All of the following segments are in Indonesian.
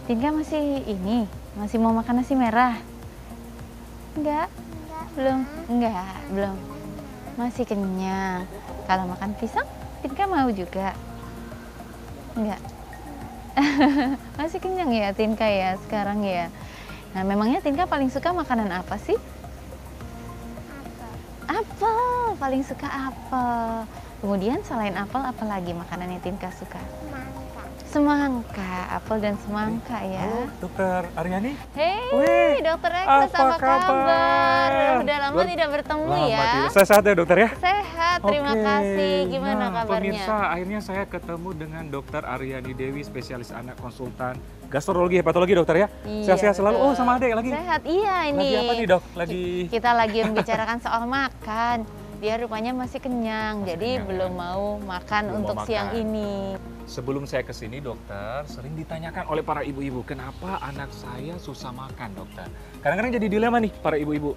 Tinka masih mau makan nasi merah? Enggak, belum. Enggak, belum. Masih kenyang. Kalau makan pisang, Tinka mau juga? Enggak. Masih kenyang ya Tinka ya sekarang ya. Nah, memangnya Tinka paling suka makanan apa sih? Apel, paling suka apel. Kemudian selain apel, apa lagi makanan yang Tinka suka? Semangka, apel dan semangka ya. Halo, Dokter Aryani. Hei, Dokter Ekses, apa kabar? Udah lama tidak bertemu ya. Saya sehat ya dokter ya? Sehat, terima kasih. Gimana kabarnya? Pemirsa, akhirnya saya ketemu dengan Dokter Aryani Dewi, spesialis anak konsultan gastrologi, hepatologi dokter ya? Iya, Sehat-sehat selalu. betul. Oh, sama adek lagi. Sehat, iya ini. Lagi apa nih dok? Kita lagi membicarakan soal makan. Dia rupanya masih kenyang, jadi belum mau makan untuk siang ini. Sebelum saya kesini dokter, sering ditanyakan oleh para ibu-ibu, kenapa anak saya susah makan dokter? Kadang-kadang jadi dilema nih para ibu-ibu,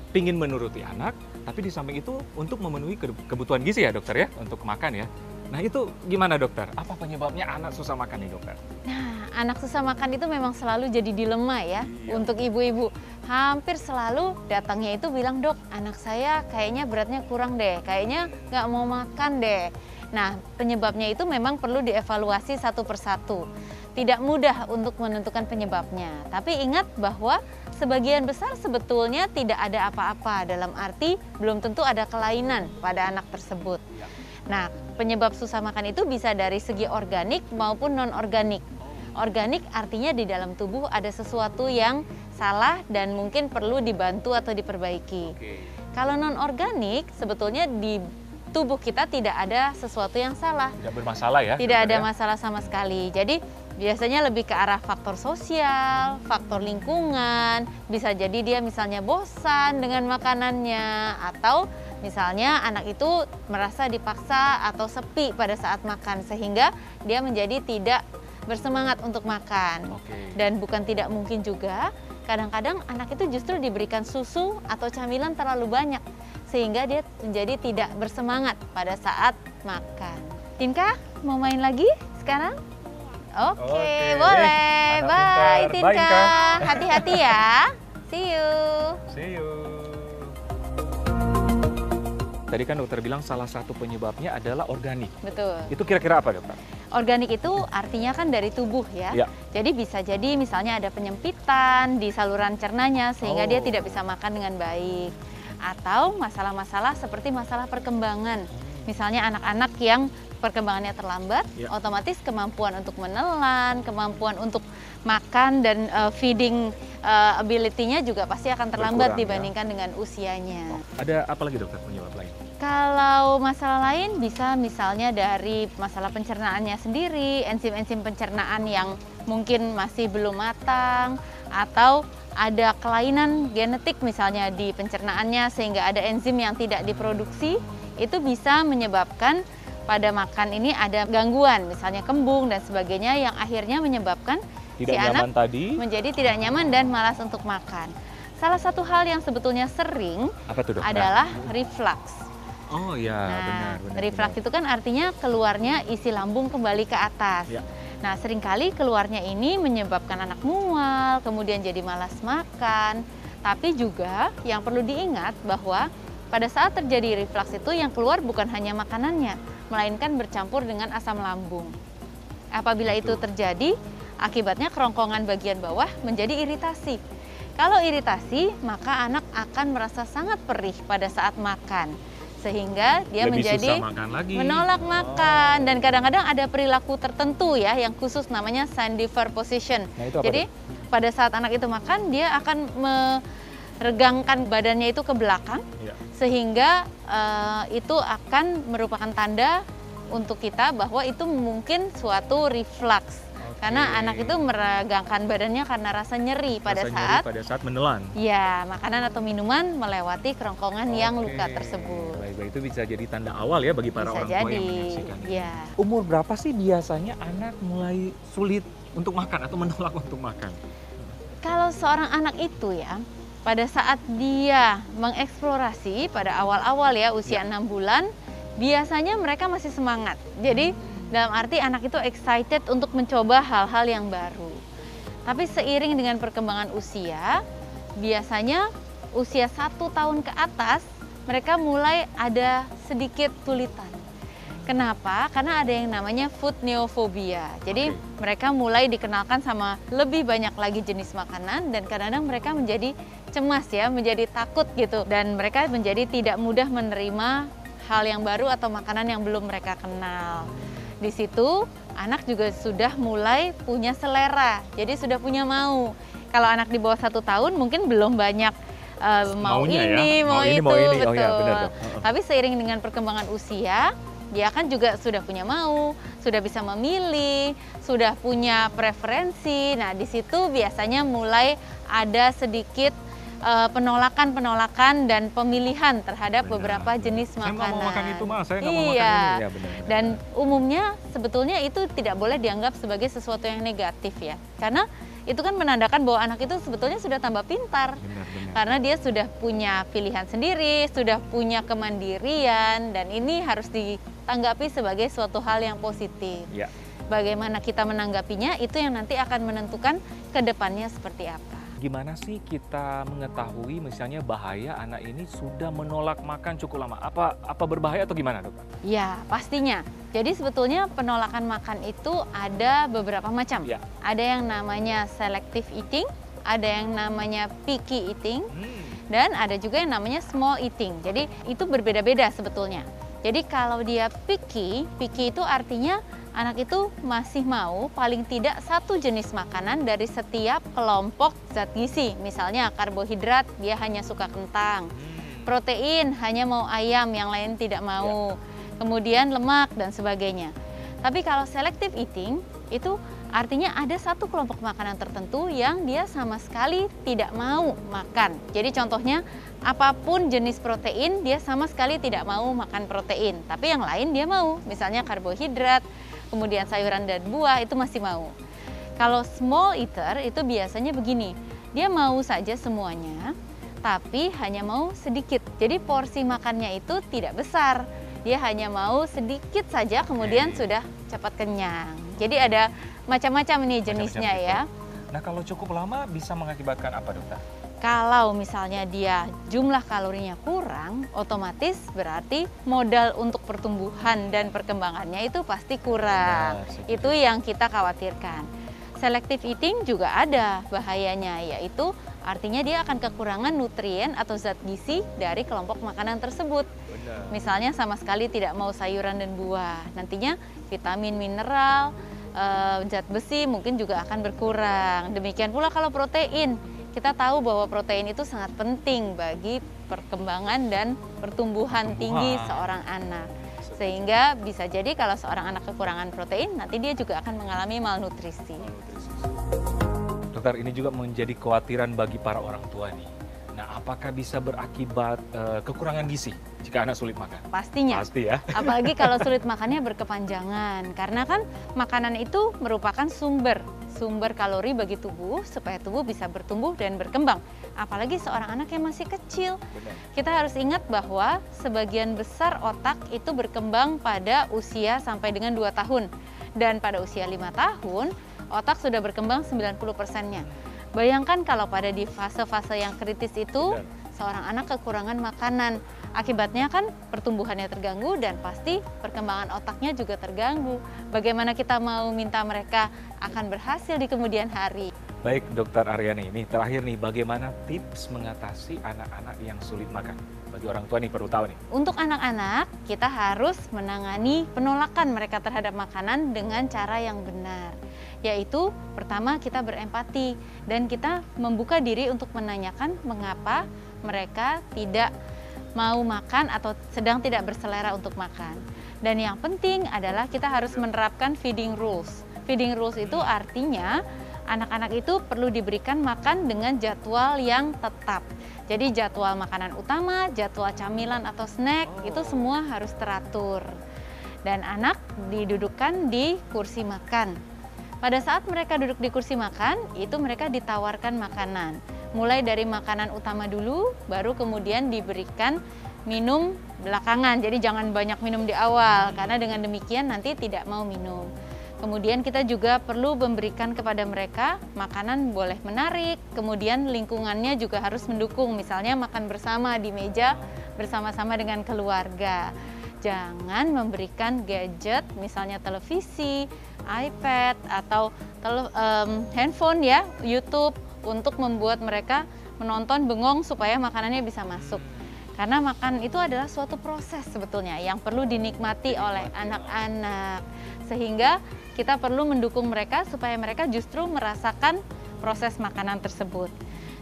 pingin menuruti anak, tapi di samping itu untuk memenuhi kebutuhan gizi ya dokter ya, untuk makan ya. Nah itu gimana dokter? Apa penyebabnya anak susah makan nih dokter? Nah, anak susah makan itu memang selalu jadi dilema ya untuk ibu-ibu. Hampir selalu datangnya itu bilang, dok, anak saya kayaknya beratnya kurang deh, kayaknya nggak mau makan deh. Nah, penyebabnya itu memang perlu dievaluasi satu persatu. Tidak mudah untuk menentukan penyebabnya. Tapi ingat bahwa sebagian besar sebetulnya tidak ada apa-apa, dalam arti belum tentu ada kelainan pada anak tersebut. Nah, penyebab susah makan itu bisa dari segi organik maupun non-organik. Organik artinya di dalam tubuh ada sesuatu yang salah dan mungkin perlu dibantu atau diperbaiki. Kalau non-organik sebetulnya di tubuh kita tidak ada sesuatu yang salah. Tidak bermasalah ya? Tidak ada masalah sama sekali. Jadi biasanya lebih ke arah faktor sosial, faktor lingkungan. Bisa jadi dia misalnya bosan dengan makanannya, atau misalnya anak itu merasa dipaksa atau sepi pada saat makan sehingga dia menjadi tidak bersemangat untuk makan. Dan bukan tidak mungkin juga kadang-kadang anak itu justru diberikan susu atau camilan terlalu banyak sehingga dia menjadi tidak bersemangat pada saat makan. Tinka mau main lagi sekarang? Oke, boleh. Bye Tinka. Hati-hati ya. See you. See you. Tadi kan dokter bilang salah satu penyebabnya adalah organik. Betul. Itu kira-kira apa dokter? Organik itu artinya kan dari tubuh ya. Jadi bisa jadi misalnya ada penyempitan di saluran cernanya sehingga dia tidak bisa makan dengan baik. Atau masalah-masalah seperti masalah perkembangan. Misalnya anak-anak yang perkembangannya terlambat, otomatis kemampuan untuk menelan, kemampuan untuk makan dan feeding ability-nya juga pasti akan terlambat dibandingkan dengan usianya. Ada apa lagi dokter penyebab lain? Kalau masalah lain bisa misalnya dari masalah pencernaannya sendiri, enzim-enzim pencernaan yang mungkin masih belum matang, atau ada kelainan genetik misalnya di pencernaannya sehingga ada enzim yang tidak diproduksi, itu bisa menyebabkan pada makan ini ada gangguan, misalnya kembung dan sebagainya yang akhirnya menyebabkan si anak menjadi tidak nyaman dan malas untuk makan. Salah satu hal yang sebetulnya sering adalah reflux. Oh ya, benar. Reflux itu kan artinya keluarnya isi lambung kembali ke atas. Nah, seringkali keluarnya ini menyebabkan anak mual, kemudian jadi malas makan. Tapi juga yang perlu diingat bahwa pada saat terjadi reflux itu yang keluar bukan hanya makanannya, melainkan bercampur dengan asam lambung. Apabila itu terjadi, akibatnya kerongkongan bagian bawah menjadi iritasi. Kalau iritasi, maka anak akan merasa sangat perih pada saat makan. Sehingga dia menjadi menolak makan. Dan kadang-kadang ada perilaku tertentu ya, yang khusus namanya Sandifer position. Jadi pada saat anak itu makan, dia akan meregangkan badannya itu ke belakang. Sehingga itu akan merupakan tanda untuk kita bahwa itu mungkin suatu reflux. Karena anak itu meregangkan badannya karena rasa nyeri pada saat menelan. Ya, makanan atau minuman melewati kerongkongan yang luka tersebut. Baik, itu bisa jadi tanda awal ya bagi para orang tua yang menyaksikan. Umur berapa sih biasanya anak mulai sulit untuk makan atau menolak untuk makan? Kalau seorang anak itu ya, pada saat dia mengeksplorasi pada awal-awal ya usia 6 bulan, biasanya mereka masih semangat. Jadi dalam arti anak itu excited untuk mencoba hal-hal yang baru. Tapi seiring dengan perkembangan usia, biasanya usia 1 tahun ke atas, mereka mulai ada sedikit kesulitan. Kenapa? Karena ada yang namanya food neophobia. Jadi mereka mulai dikenalkan sama lebih banyak lagi jenis makanan dan kadang-kadang mereka menjadi cemas ya, menjadi takut gitu. Dan mereka menjadi tidak mudah menerima hal yang baru atau makanan yang belum mereka kenal. Di situ anak juga sudah mulai punya selera, jadi sudah punya mau. Kalau anak di bawah 1 tahun mungkin belum banyak mau ini, mau itu, betul. Oh ya, benar, Dok. Tapi seiring dengan perkembangan usia, dia kan juga sudah punya mau, sudah bisa memilih, sudah punya preferensi. Nah, di situ biasanya mulai ada sedikit penolakan dan pemilihan terhadap beberapa jenis makanan. Saya nggak mau makan itu, Mas. Saya nggak mau makan ini. Ya, benar. Dan umumnya sebetulnya itu tidak boleh dianggap sebagai sesuatu yang negatif ya. Karena itu kan menandakan bahwa anak itu sebetulnya sudah tambah pintar. Benar. Karena dia sudah punya pilihan sendiri, sudah punya kemandirian, dan ini harus ditanggapi sebagai suatu hal yang positif. Ya. Bagaimana kita menanggapinya, itu yang nanti akan menentukan ke depannya seperti apa. Gimana sih kita mengetahui misalnya bahaya anak ini sudah menolak makan cukup lama? Apa berbahaya atau gimana, Dokter? Ya, pastinya. Jadi sebetulnya penolakan makan itu ada beberapa macam. Ya. Ada yang namanya selective eating, ada yang namanya picky eating, dan ada juga yang namanya small eating. Jadi itu berbeda-beda sebetulnya. Jadi kalau dia picky itu artinya anak itu masih mau paling tidak satu jenis makanan dari setiap kelompok zat gizi. Misalnya karbohidrat, dia hanya suka kentang. Protein, hanya mau ayam, yang lain tidak mau. Kemudian lemak dan sebagainya. Tapi kalau selective eating, itu artinya ada satu kelompok makanan tertentu yang dia sama sekali tidak mau makan. Jadi contohnya, apapun jenis protein, dia sama sekali tidak mau makan protein. Tapi yang lain dia mau, misalnya karbohidrat, kemudian sayuran dan buah itu masih mau. Kalau small eater itu biasanya begini, dia mau saja semuanya, tapi hanya mau sedikit. Jadi porsi makannya itu tidak besar, dia hanya mau sedikit saja, kemudian sudah cepat kenyang. Jadi ada macam-macam nih jenisnya ya. Nah, kalau cukup lama bisa mengakibatkan apa, Dokter? Kalau misalnya dia jumlah kalorinya kurang, otomatis berarti modal untuk pertumbuhan dan perkembangannya itu pasti kurang. Itu yang kita khawatirkan. Selective eating juga ada bahayanya, yaitu artinya dia akan kekurangan nutrien atau zat gizi dari kelompok makanan tersebut. Misalnya sama sekali tidak mau sayuran dan buah, nantinya vitamin, mineral, zat besi mungkin juga akan berkurang. Demikian pula kalau protein. Kita tahu bahwa protein itu sangat penting bagi perkembangan dan pertumbuhan tinggi seorang anak. Sehingga bisa jadi kalau seorang anak kekurangan protein, nanti dia juga akan mengalami malnutrisi. Dokter, ini juga menjadi kekhawatiran bagi para orang tua nih. Nah, apakah bisa berakibat kekurangan gizi jika anak sulit makan? Pastinya. Pasti ya. Apalagi kalau sulit makannya berkepanjangan. Karena kan makanan itu merupakan sumber kalori bagi tubuh supaya tubuh bisa bertumbuh dan berkembang. Apalagi seorang anak yang masih kecil. Benar. Kita harus ingat bahwa sebagian besar otak itu berkembang pada usia sampai dengan 2 tahun. Dan pada usia 5 tahun, otak sudah berkembang 90%-nya. Bayangkan kalau pada di fase-fase yang kritis itu, seorang anak kekurangan makanan. Akibatnya kan pertumbuhannya terganggu dan pasti perkembangan otaknya juga terganggu. Bagaimana kita mau minta mereka akan berhasil di kemudian hari? Baik, Dokter Aryani, ini terakhir nih, bagaimana tips mengatasi anak-anak yang sulit makan? Bagi orang tua nih perlu tahu nih. Untuk anak-anak, kita harus menangani penolakan mereka terhadap makanan dengan cara yang benar. Yaitu pertama kita berempati dan kita membuka diri untuk menanyakan mengapa mereka tidak mau makan atau sedang tidak berselera untuk makan. Dan yang penting adalah kita harus menerapkan feeding rules. Feeding rules itu artinya anak-anak itu perlu diberikan makan dengan jadwal yang tetap. Jadi jadwal makanan utama, jadwal camilan atau snack itu semua harus teratur. Dan anak didudukkan di kursi makan. Pada saat mereka duduk di kursi makan, itu mereka ditawarkan makanan. Mulai dari makanan utama dulu, baru kemudian diberikan minum belakangan. Jadi jangan banyak minum di awal, karena dengan demikian nanti tidak mau minum. Kemudian kita juga perlu memberikan kepada mereka makanan boleh menarik, kemudian lingkungannya juga harus mendukung, misalnya makan bersama di meja bersama-sama dengan keluarga. Jangan memberikan gadget, misalnya televisi, iPad, atau handphone ya, YouTube, untuk membuat mereka menonton bengong supaya makanannya bisa masuk. Karena makan itu adalah suatu proses sebetulnya yang perlu dinikmati oleh anak-anak. Sehingga kita perlu mendukung mereka supaya mereka justru merasakan proses makanan tersebut.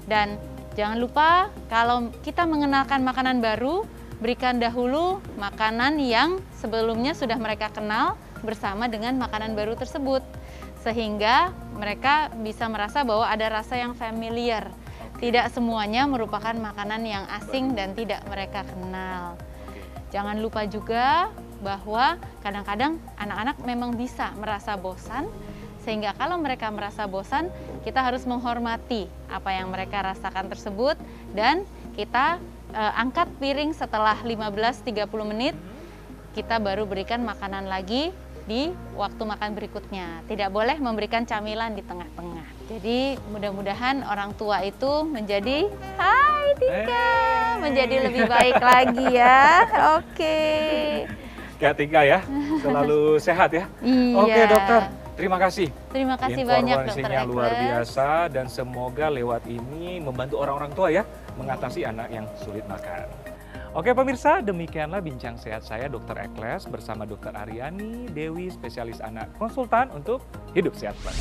Dan jangan lupa kalau kita mengenalkan makanan baru, berikan dahulu makanan yang sebelumnya sudah mereka kenal bersama dengan makanan baru tersebut. Sehingga mereka bisa merasa bahwa ada rasa yang familiar. Tidak semuanya merupakan makanan yang asing dan tidak mereka kenal. Jangan lupa juga bahwa kadang-kadang anak-anak memang bisa merasa bosan, sehingga kalau mereka merasa bosan, kita harus menghormati apa yang mereka rasakan tersebut, dan kita angkat piring setelah 15-30 menit, kita baru berikan makanan lagi di waktu makan berikutnya. Tidak boleh memberikan camilan di tengah-tengah. Jadi mudah-mudahan orang tua itu menjadi menjadi lebih baik lagi ya. Oke. Kak Tika ya, selalu sehat ya. Iya. Oke dokter, terima kasih. Terima kasih banyak dokter Informasinya luar Ekles. biasa dan semoga lewat ini membantu orang-orang tua ya mengatasi anak yang sulit makan. Oke pemirsa, demikianlah bincang sehat saya Dr. Ekles bersama Dr. Aryani Dewi, spesialis anak konsultan untuk Hidup Sehat Plus.